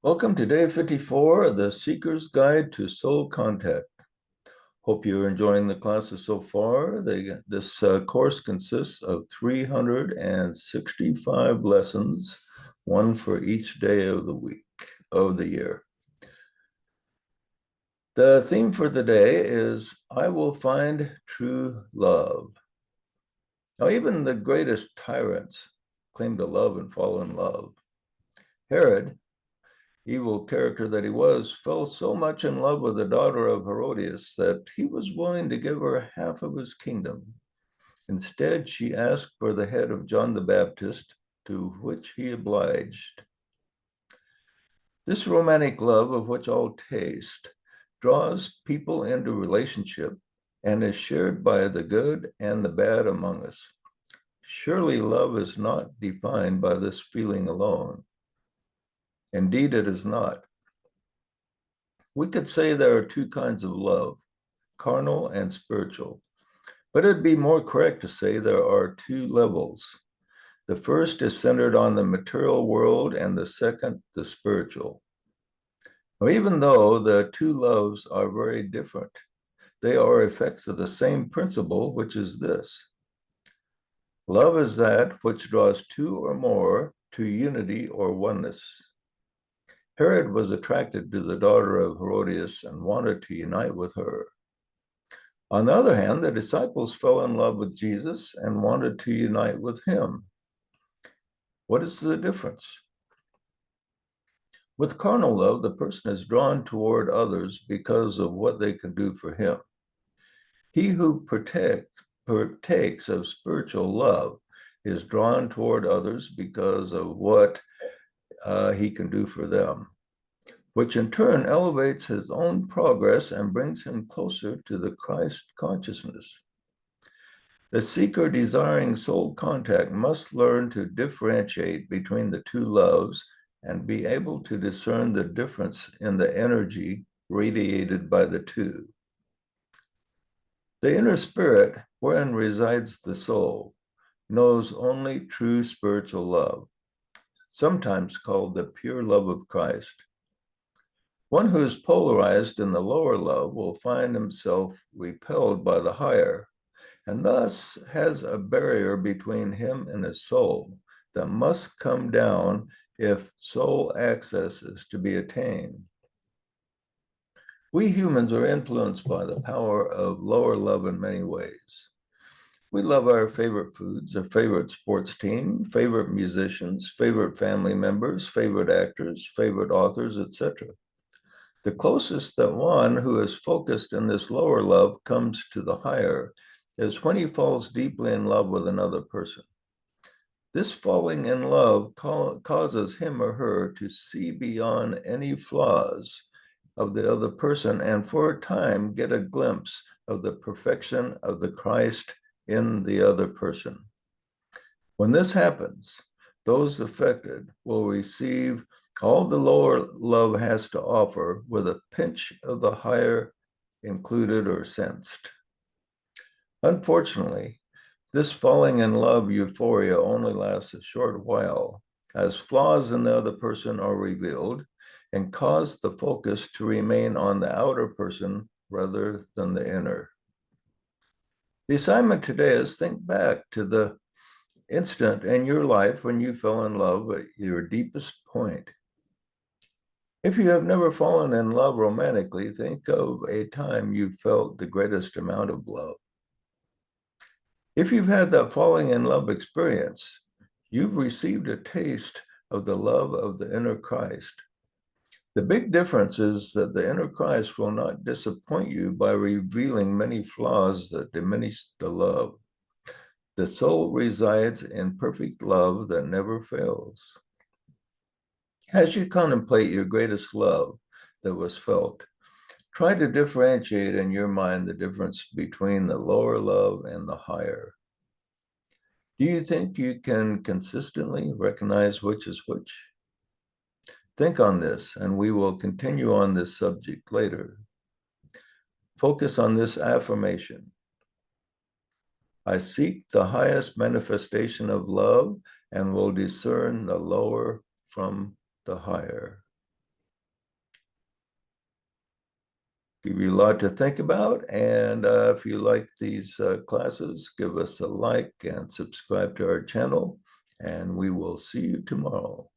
Welcome to day 54 of the Seeker's Guide to Soul Contact. Hope you're enjoying the classes so far. This course consists of 365 lessons, one for each day of the week of the year. The theme for the day is I will find true love. Now, even the greatest tyrants claim to love and fall in love. Herod, evil character that he was, fell so much in love with the daughter of Herodias that he was willing to give her half of his kingdom. Instead, she asked for the head of John the Baptist, to which he obliged. This romantic love, of which all taste, draws people into relationship and is shared by the good and the bad among us. Surely love is not defined by this feeling alone. Indeed, it is not. We could say there are two kinds of love, carnal and spiritual, but it'd be more correct to say there are two levels. The first is centered on the material world, and the second, the spiritual. Now, even though the two loves are very different, they are effects of the same principle, which is this. Love is that which draws two or more to unity or oneness. Herod was attracted to the daughter of Herodias and wanted to unite with her. On the other hand, the disciples fell in love with Jesus and wanted to unite with him. What is the difference? With carnal love, the person is drawn toward others because of what they can do for him. He who partakes of spiritual love is drawn toward others because of what he can do for them, which in turn elevates his own progress and brings him closer to the Christ consciousness. The seeker desiring soul contact must learn to differentiate between the two loves and be able to discern the difference in the energy radiated by the two. The inner spirit, wherein resides the soul, knows only true spiritual love, sometimes called the pure love of Christ. One who is polarized in the lower love will find himself repelled by the higher, and thus has a barrier between him and his soul that must come down if soul access is to be attained. We humans are influenced by the power of lower love in many ways. We love our favorite foods, our favorite sports team, favorite musicians, favorite family members, favorite actors, favorite authors, etc. The closest that one who is focused in this lower love comes to the higher is when he falls deeply in love with another person. This falling in love causes him or her to see beyond any flaws of the other person and for a time get a glimpse of the perfection of the Christ in the other person. When this happens, those affected will receive all the lower love has to offer with a pinch of the higher included or sensed. Unfortunately, this falling in love euphoria only lasts a short while, as flaws in the other person are revealed and cause the focus to remain on the outer person rather than the inner. The assignment today is think back to the instant in your life when you fell in love at your deepest point. If you have never fallen in love romantically, think of a time you felt the greatest amount of love. If you've had that falling in love experience, you've received a taste of the love of the inner Christ. The big difference is that the inner Christ will not disappoint you by revealing many flaws that diminish the love. The soul resides in perfect love that never fails. As you contemplate your greatest love that was felt, try to differentiate in your mind the difference between the lower love and the higher. Do you think you can consistently recognize which is which? Think on this, and we will continue on this subject later. Focus on this affirmation. I seek the highest manifestation of love and will discern the lower from the higher. give you a lot to think about. And if you like these classes, give us a like and subscribe to our channel. And we will see you tomorrow.